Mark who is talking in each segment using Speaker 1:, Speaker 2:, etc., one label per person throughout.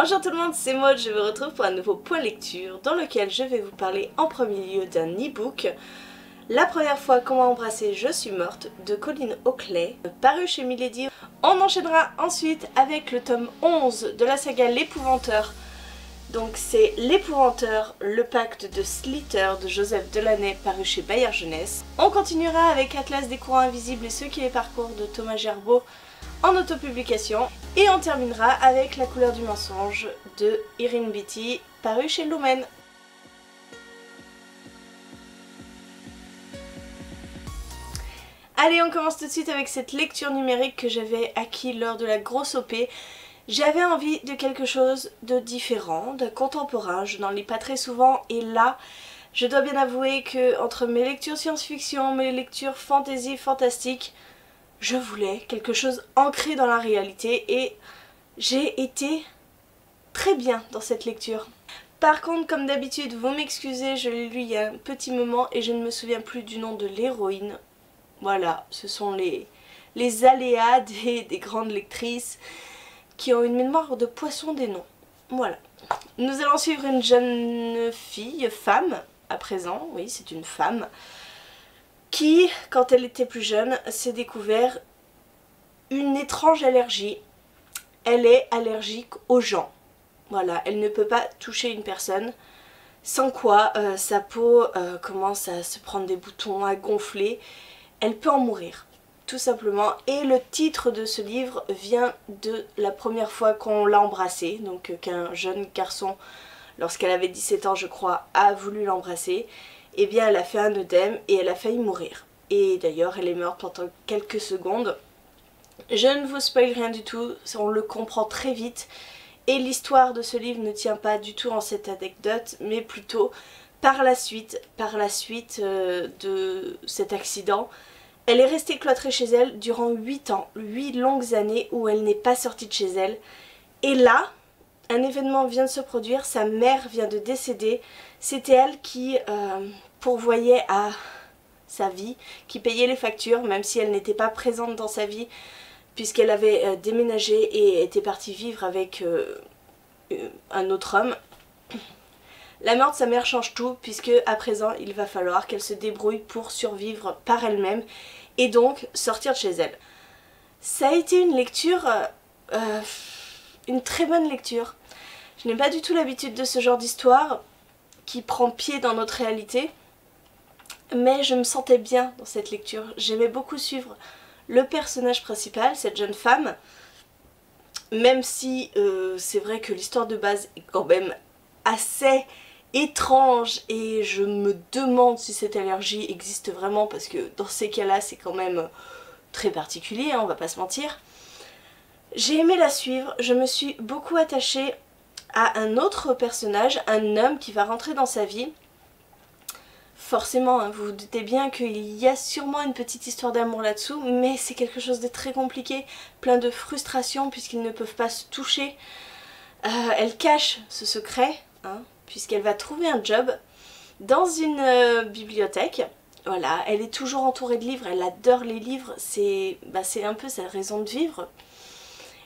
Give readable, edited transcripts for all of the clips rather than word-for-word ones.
Speaker 1: Bonjour tout le monde, c'est Maud, je vous retrouve pour un nouveau point lecture dans lequel je vais vous parler en premier lieu d'un e-book. La première fois qu'on m'a embrassé, je suis morte de Colleen Hockley, paru chez Milady. On enchaînera ensuite avec le tome 11 de la saga L'Épouvanteur. Donc c'est L'Épouvanteur, le pacte de Slither de Joseph Delaney, paru chez Bayard Jeunesse. On continuera avec Atlas des courants invisibles et ceux qui les parcourent de Thomas Gerbeau en autopublication. Et on terminera avec La couleur du mensonge de Irene Beatty, paru chez Lumen. Allez, on commence tout de suite avec cette lecture numérique que j'avais acquis lors de la grosse OP. J'avais envie de quelque chose de différent, de contemporain, je n'en lis pas très souvent et là, je dois bien avouer que entre mes lectures science-fiction, mes lectures fantasy, fantastique, je voulais quelque chose ancré dans la réalité et j'ai été très bien dans cette lecture. Par contre, comme d'habitude, vous m'excusez, je l'ai lu il y a un petit moment et je ne me souviens plus du nom de l'héroïne. Voilà, ce sont les aléas des grandes lectrices qui ont une mémoire de poisson des noms. Voilà. Nous allons suivre une jeune fille, femme, à présent, oui c'est une femme, qui, quand elle était plus jeune, s'est découvert une étrange allergie. Elle est allergique aux gens. Voilà, elle ne peut pas toucher une personne, sans quoi sa peau commence à se prendre des boutons, à gonfler. Elle peut en mourir, tout simplement. Et le titre de ce livre vient de la première fois qu'on l'a embrassée, donc qu'un jeune garçon, lorsqu'elle avait 17 ans je crois, a voulu l'embrasser. Eh bien elle a fait un œdème et elle a failli mourir. Et d'ailleurs elle est morte pendant quelques secondes. Je ne vous spoil rien du tout, on le comprend très vite. Et l'histoire de ce livre ne tient pas du tout en cette anecdote, mais plutôt par la suite de cet accident. Elle est restée cloîtrée chez elle durant 8 ans, 8 longues années où elle n'est pas sortie de chez elle. Et là, un événement vient de se produire, sa mère vient de décéder. C'était elle qui pourvoyait à sa vie, qui payait les factures, même si elle n'était pas présente dans sa vie, puisqu'elle avait déménagé et était partie vivre avec un autre homme. La mort de sa mère change tout, puisque à présent il va falloir qu'elle se débrouille pour survivre par elle-même et donc sortir de chez elle. Ça a été une lecture, une très bonne lecture. Je n'ai pas du tout l'habitude de ce genre d'histoire qui prend pied dans notre réalité, mais je me sentais bien dans cette lecture. J'aimais beaucoup suivre le personnage principal, cette jeune femme, même si c'est vrai que l'histoire de base est quand même assez étrange et je me demande si cette allergie existe vraiment parce que dans ces cas-là c'est quand même très particulier, hein, on va pas se mentir. J'ai aimé la suivre, je me suis beaucoup attachée à un autre personnage, un homme qui va rentrer dans sa vie. Forcément, hein, vous vous doutez bien qu'il y a sûrement une petite histoire d'amour là-dessous, mais c'est quelque chose de très compliqué, plein de frustration puisqu'ils ne peuvent pas se toucher. Elle cache ce secret, hein, puisqu'elle va trouver un job dans une bibliothèque. Voilà, elle est toujours entourée de livres, elle adore les livres, c'est un peu sa raison de vivre.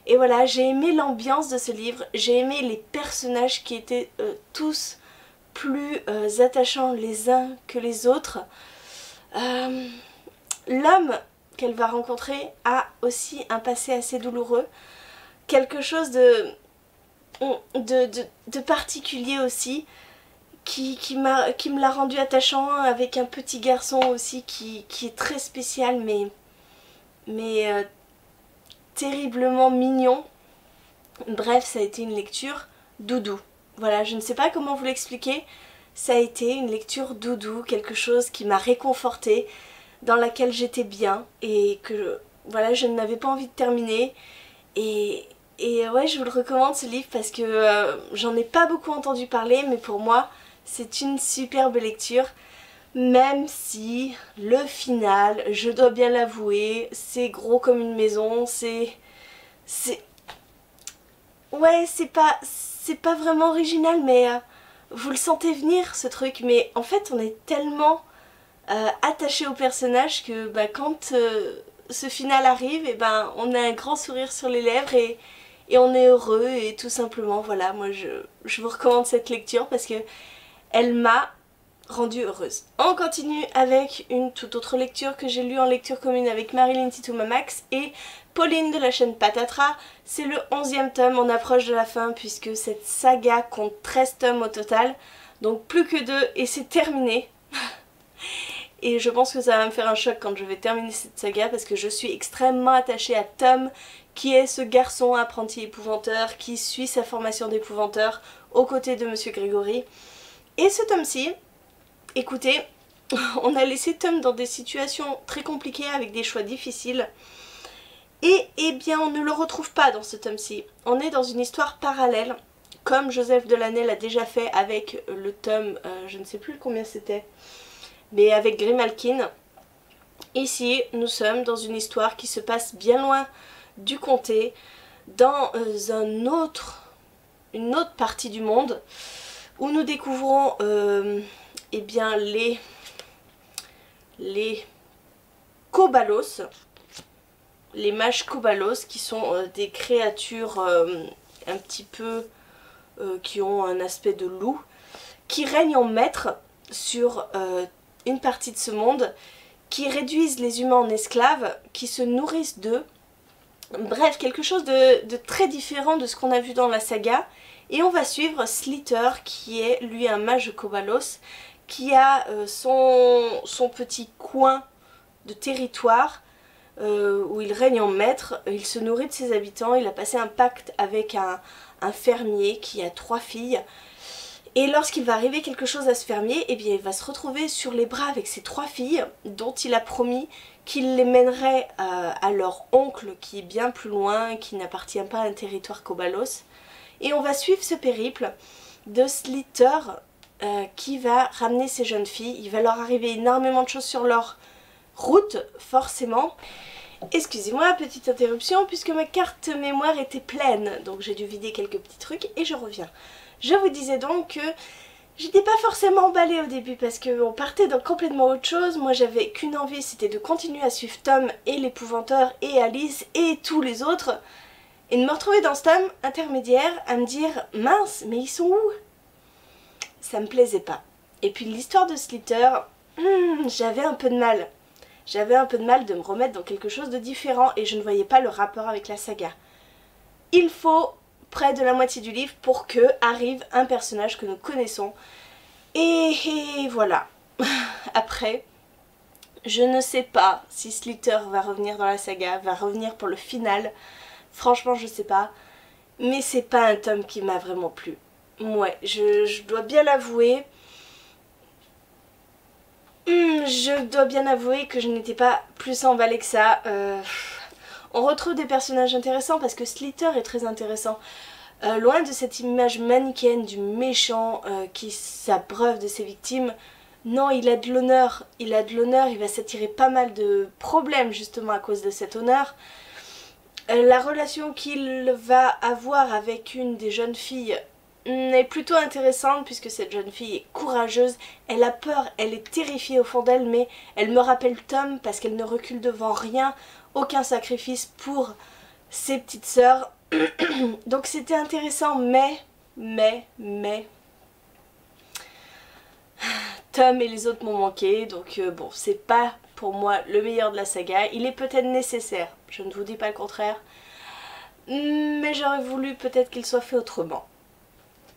Speaker 1: Et voilà, j'ai aimé l'ambiance de ce livre, j'ai aimé les personnages qui étaient tous plus attachants les uns que les autres. L'homme qu'elle va rencontrer a aussi un passé assez douloureux, quelque chose de particulier aussi, qui me l'a rendu attachant, avec un petit garçon aussi qui est très spécial mais terriblement mignon. Bref, ça a été une lecture doudou. Voilà, je ne sais pas comment vous l'expliquer, ça a été une lecture doudou, quelque chose qui m'a réconfortée, dans laquelle j'étais bien et que voilà, je n'avais pas envie de terminer. Et ouais, je vous le recommande ce livre parce que j'en ai pas beaucoup entendu parler, mais pour moi c'est une superbe lecture. Même si le final, je dois bien l'avouer, c'est gros comme une maison, ouais, c'est pas vraiment original, mais vous le sentez venir ce truc. Mais en fait on est tellement attaché au personnage que quand ce final arrive, et on a un grand sourire sur les lèvres et on est heureux et tout simplement voilà, moi je vous recommande cette lecture parce que elle m'a rendue heureuse. On continue avec une toute autre lecture que j'ai lue en lecture commune avec Marilyn Titoumamax et Pauline de la chaîne Patatras. C'est le 11e tome, on approche de la fin puisque cette saga compte 13 tomes au total, donc plus que 2 et c'est terminé. Et je pense que ça va me faire un choc quand je vais terminer cette saga parce que je suis extrêmement attachée à Tom, qui est ce garçon apprenti épouvanteur qui suit sa formation d'épouvanteur aux côtés de Monsieur Grégory. Et ce tome-ci, écoutez, on a laissé Tom dans des situations très compliquées avec des choix difficiles. Et eh bien on ne le retrouve pas dans ce tome-ci. On est dans une histoire parallèle, comme Joseph Delaney l'a déjà fait avec le tome, je ne sais plus combien c'était, mais avec Grimalkin. Ici, nous sommes dans une histoire qui se passe bien loin du comté, dans une autre partie du monde, où nous découvrons eh bien, les Kobalos, les mages Kobalos, qui sont des créatures un petit peu qui ont un aspect de loup, qui règnent en maître sur une partie de ce monde, qui réduisent les humains en esclaves, qui se nourrissent d'eux. Bref, quelque chose de très différent de ce qu'on a vu dans la saga. Et on va suivre Slither, qui est lui un mage Kobalos, qui a son petit coin de territoire où il règne en maître. Il se nourrit de ses habitants, il a passé un pacte avec un fermier qui a 3 filles. Et lorsqu'il va arriver quelque chose à ce fermier, eh bien il va se retrouver sur les bras avec ses 3 filles, dont il a promis qu'il les mènerait à leur oncle qui est bien plus loin, qui n'appartient pas à un territoire Kobalos. Et on va suivre ce périple de Slither qui va ramener ces jeunes filles. Il va leur arriver énormément de choses sur leur route, forcément. Excusez-moi, petite interruption, puisque ma carte mémoire était pleine, donc j'ai dû vider quelques petits trucs et je reviens. Je vous disais donc que j'étais pas forcément emballée au début parce qu'on partait dans complètement autre chose. Moi j'avais qu'une envie, c'était de continuer à suivre Tom et l'épouvanteur et Alice et tous les autres. Et de me retrouver dans ce tome intermédiaire à me dire mince, mais ils sont où? Ça me plaisait pas. Et puis l'histoire de Slither, j'avais un peu de mal. J'avais un peu de mal de me remettre dans quelque chose de différent et je ne voyais pas le rapport avec la saga. Il faut près de la moitié du livre pour que arrive un personnage que nous connaissons. Et voilà. Après, je ne sais pas si Slither va revenir dans la saga, va revenir pour le final. Franchement, je sais pas. Mais c'est pas un tome qui m'a vraiment plu. Ouais, je dois bien l'avouer. Je dois bien avouer que je n'étais pas plus emballée que ça. On retrouve des personnages intéressants parce que Slither est très intéressant. Loin de cette image manichéenne du méchant qui s'abreuve de ses victimes, non, il a de l'honneur. Il a de l'honneur, il va s'attirer pas mal de problèmes justement à cause de cet honneur. La relation qu'il va avoir avec une des jeunes filles est plutôt intéressante puisque cette jeune fille est courageuse, elle a peur, elle est terrifiée au fond d'elle, mais elle me rappelle Tom parce qu'elle ne recule devant rien, aucun sacrifice pour ses petites sœurs. Donc c'était intéressant, mais Tom et les autres m'ont manqué, donc bon, c'est pas pour moi le meilleur de la saga. Il est peut-être nécessaire, je ne vous dis pas le contraire, mais j'aurais voulu peut-être qu'il soit fait autrement.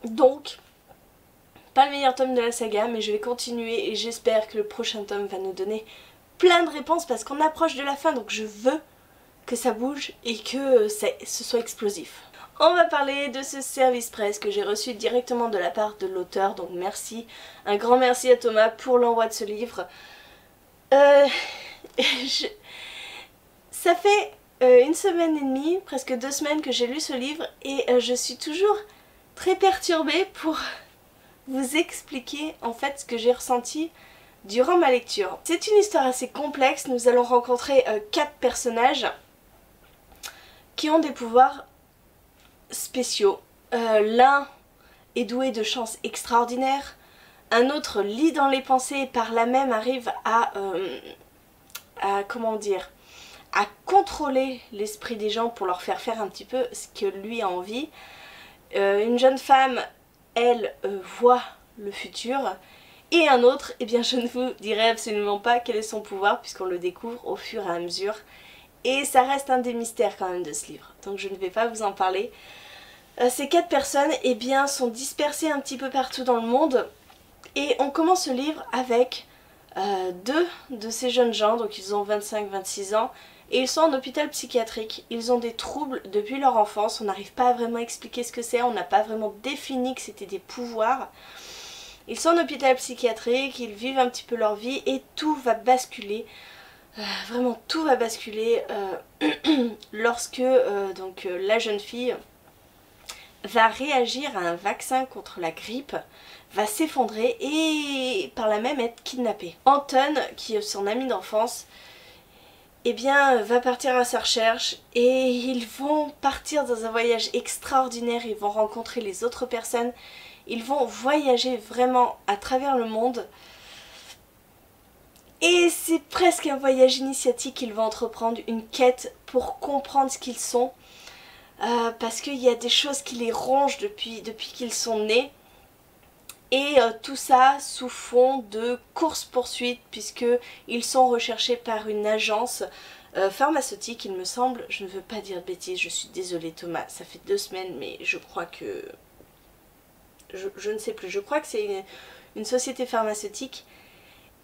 Speaker 1: Donc, pas le meilleur tome de la saga, mais je vais continuer et j'espère que le prochain tome va nous donner plein de réponses parce qu'on approche de la fin, donc je veux que ça bouge et que ce soit explosif. On va parler de ce service presse que j'ai reçu directement de la part de l'auteur, donc merci, un grand merci à Thomas pour l'envoi de ce livre. Ça fait une semaine et demie, presque 2 semaines que j'ai lu ce livre et je suis toujours très perturbée pour vous expliquer en fait ce que j'ai ressenti durant ma lecture. C'est une histoire assez complexe, nous allons rencontrer 4 personnages qui ont des pouvoirs spéciaux. L'un est doué de chances extraordinaires, un autre lit dans les pensées et par là même arrive à comment dire, à contrôler l'esprit des gens pour leur faire faire un petit peu ce que lui a envie. Une jeune femme, elle, voit le futur. Et un autre, eh bien je ne vous dirai absolument pas quel est son pouvoir puisqu'on le découvre au fur et à mesure. Et ça reste un des mystères quand même de ce livre, donc je ne vais pas vous en parler. Ces 4 personnes, eh bien, sont dispersées un petit peu partout dans le monde. Et on commence ce livre avec 2 de ces jeunes gens, donc ils ont 25-26 ans. Et ils sont en hôpital psychiatrique. Ils ont des troubles depuis leur enfance, on n'arrive pas à vraiment expliquer ce que c'est, on n'a pas vraiment défini que c'était des pouvoirs. Ils sont en hôpital psychiatrique, ils vivent un petit peu leur vie et tout va basculer. Vraiment tout va basculer lorsque la jeune fille va réagir à un vaccin contre la grippe, va s'effondrer et par là même être kidnappée. Anton, qui est son ami d'enfance, eh bien, va partir à sa recherche et ils vont partir dans un voyage extraordinaire, ils vont rencontrer les autres personnes, ils vont voyager vraiment à travers le monde. Et c'est presque un voyage initiatique qu'ils vont entreprendre, une quête pour comprendre ce qu'ils sont. Parce qu'il y a des choses qui les rongent depuis qu'ils sont nés. Et tout ça sous fond de course-poursuite puisqu'ils sont recherchés par une agence pharmaceutique, il me semble. Je ne veux pas dire de bêtises, je suis désolée Thomas, ça fait 2 semaines mais je crois que... Je ne sais plus, je crois que c'est une société pharmaceutique.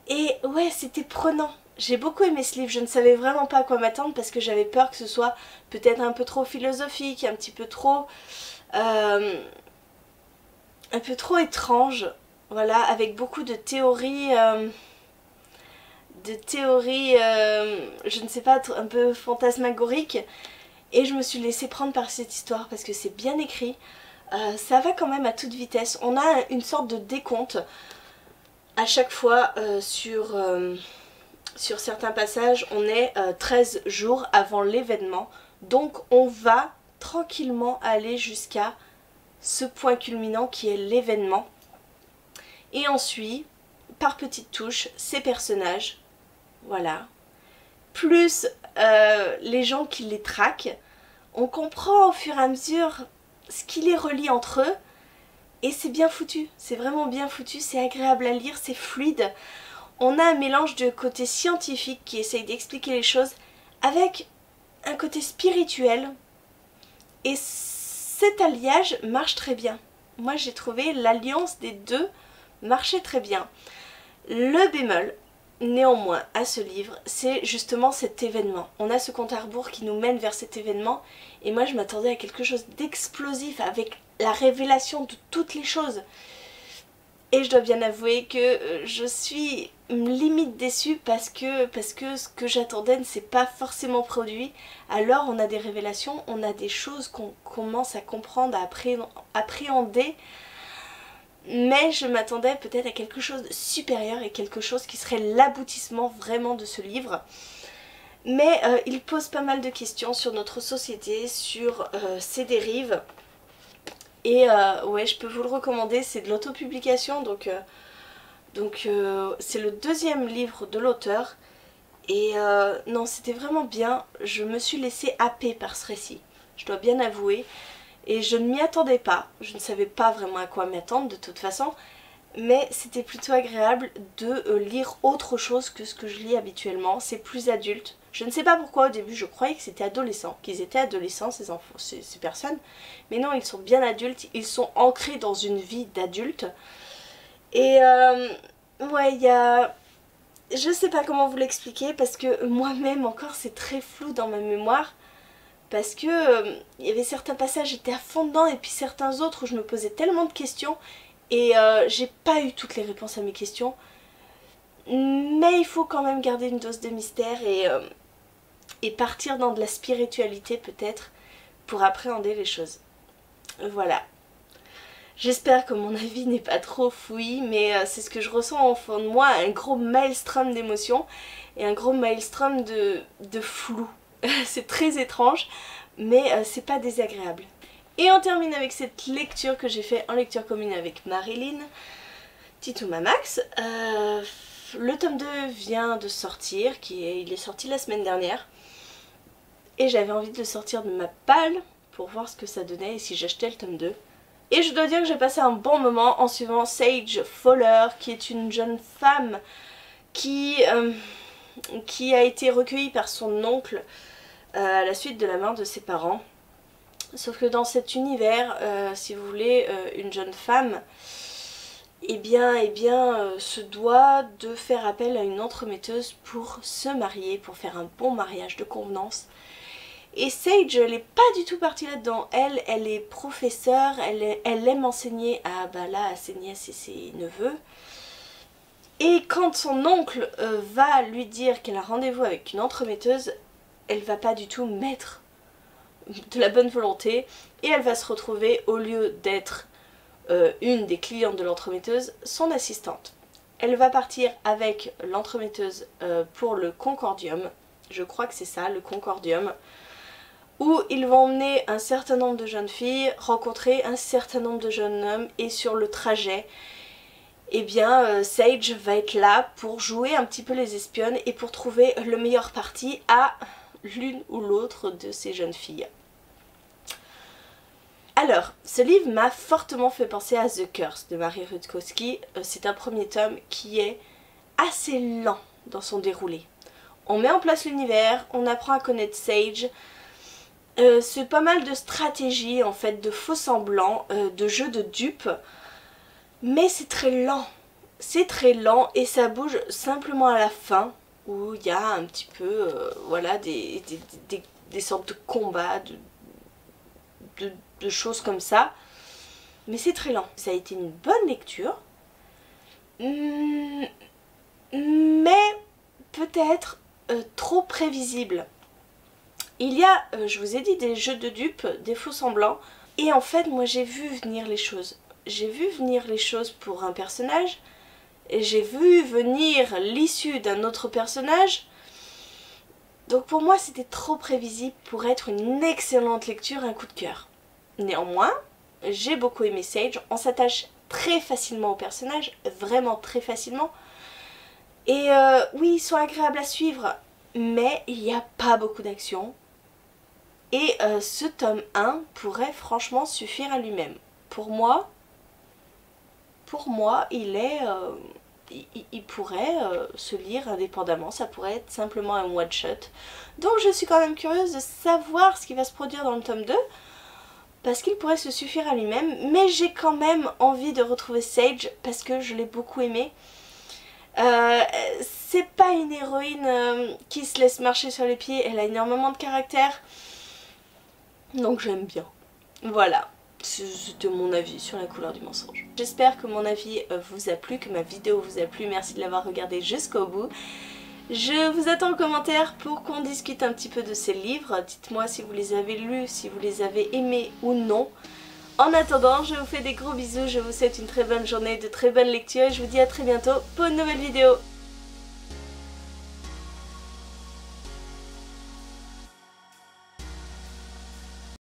Speaker 1: Et ouais, c'était prenant. J'ai beaucoup aimé ce livre, je ne savais vraiment pas à quoi m'attendre parce que j'avais peur que ce soit peut-être un peu trop philosophique, un petit peu trop... un peu trop étrange, voilà, avec beaucoup de théories, je ne sais pas, un peu fantasmagoriques. Et je me suis laissée prendre par cette histoire parce que c'est bien écrit. Ça va quand même à toute vitesse. On a une sorte de décompte à chaque fois sur certains passages. On est 13 jours avant l'événement. Donc on va tranquillement aller jusqu'à ce point culminant qui est l'événement. Et on suit par petites touches ces personnages. Voilà. Plus les gens qui les traquent. On comprend au fur et à mesure ce qui les relie entre eux. Et c'est bien foutu, c'est vraiment bien foutu, c'est agréable à lire, c'est fluide. On a un mélange de côté scientifique qui essaye d'expliquer les choses avec un côté spirituel. Et cet alliage marche très bien. Moi j'ai trouvé l'alliance des deux marchait très bien. Le bémol, néanmoins, à ce livre, c'est justement cet événement. On a ce compte à rebours qui nous mène vers cet événement. Et moi je m'attendais à quelque chose d'explosif avec la révélation de toutes les choses. Et je dois bien avouer que je suis limite déçue parce que ce que j'attendais ne s'est pas forcément produit. Alors on a des révélations, on a des choses qu'on commence à comprendre, à appréhender. Mais je m'attendais peut-être à quelque chose de supérieur et quelque chose qui serait l'aboutissement vraiment de ce livre. Mais il pose pas mal de questions sur notre société, sur ses dérives. Et ouais, je peux vous le recommander, c'est de l'autopublication, donc c'est le 2e livre de l'auteur. Et non, c'était vraiment bien, je me suis laissée happer par ce récit, je dois bien avouer. Et je ne m'y attendais pas, je ne savais pas vraiment à quoi m'attendre de toute façon. Mais c'était plutôt agréable de lire autre chose que ce que je lis habituellement, c'est plus adulte. Je ne sais pas pourquoi au début je croyais que c'était adolescent, qu'ils étaient adolescents ces enfants, ces personnes. Mais non, ils sont bien adultes, ils sont ancrés dans une vie d'adulte. Et ouais, il y a... Je sais pas comment vous l'expliquer parce que moi-même encore c'est très flou dans ma mémoire. Parce que il y avait certains passages, j'étais à fond dedans et puis certains autres où je me posais tellement de questions. Et j'ai pas eu toutes les réponses à mes questions. Mais il faut quand même garder une dose de mystère et partir dans de la spiritualité peut-être pour appréhender les choses. Voilà. J'espère que mon avis n'est pas trop fouillis, mais c'est ce que je ressens au fond de moi, un gros maelstrom d'émotions et un gros maelstrom de flou. C'est très étrange, mais c'est pas désagréable. Et on termine avec cette lecture que j'ai fait en lecture commune avec Marilyn, Titouma Max. Le tome 2 vient de sortir, il est sorti la semaine dernière. et j'avais envie de le sortir de ma palle pour voir ce que ça donnait et si j'achetais le tome 2. Et je dois dire que j'ai passé un bon moment en suivant Sage Fowler, qui est une jeune femme qui a été recueillie par son oncle à la suite de la mort de ses parents. Sauf que dans cet univers, si vous voulez, une jeune femme se doit de faire appel à une entremetteuse pour se marier, pour faire un bon mariage de convenance. Et Sage, elle n'est pas du tout partie là-dedans. Elle est professeure, elle aime enseigner à ses nièces et ses neveux. Et quand son oncle va lui dire qu'elle a rendez-vous avec une entremetteuse, elle va pas du tout mettre de la bonne volonté et elle va se retrouver, au lieu d'être une des clientes de l'entremetteuse, son assistante. Elle va partir avec l'entremetteuse pour le Concordium, je crois que c'est ça, le Concordium, où ils vont emmener un certain nombre de jeunes filles, rencontrer un certain nombre de jeunes hommes, et sur le trajet, eh bien Sage va être là pour jouer un petit peu les espionnes et pour trouver le meilleur parti à l'une ou l'autre de ces jeunes filles. Alors, ce livre m'a fortement fait penser à The Curse de Mary Rutkowski. C'est un premier tome qui est assez lent dans son déroulé. On met en place l'univers, on apprend à connaître Sage. C'est pas mal de stratégies en fait, de faux semblants, de jeux de dupes. Mais c'est très lent. C'est très lent et ça bouge simplement à la fin où il y a un petit peu voilà, des sortes de combats, de choses comme ça. Mais c'est très lent. Ça a été une bonne lecture. Mais peut-être trop prévisible. Il y a, je vous ai dit, des jeux de dupes, des faux semblants. Et en fait, moi j'ai vu venir les choses. J'ai vu venir les choses pour un personnage. Et j'ai vu venir l'issue d'un autre personnage. Donc pour moi c'était trop prévisible pour être une excellente lecture, un coup de cœur. Néanmoins, j'ai beaucoup aimé Sage. On s'attache très facilement aux personnages, vraiment très facilement. Et oui, ils sont agréables à suivre, mais il n'y a pas beaucoup d'action. Et ce tome 1 pourrait franchement suffire à lui-même. Pour moi, il pourrait se lire indépendamment, ça pourrait être simplement un one-shot. Donc je suis quand même curieuse de savoir ce qui va se produire dans le tome 2, parce qu'il pourrait se suffire à lui-même, mais j'ai quand même envie de retrouver Sage, parce que je l'ai beaucoup aimée. C'est pas une héroïne qui se laisse marcher sur les pieds, elle a énormément de caractère, donc j'aime bien. Voilà. C'était mon avis sur La couleur du mensonge. J'espère que mon avis vous a plu, que ma vidéo vous a plu. Merci de l'avoir regardé jusqu'au bout. Je vous attends en commentaire pour qu'on discute un petit peu de ces livres. Dites-moi si vous les avez lus, si vous les avez aimés ou non. En attendant, je vous fais des gros bisous. Je vous souhaite une très bonne journée, de très bonnes lectures. Et je vous dis à très bientôt pour une nouvelle vidéo.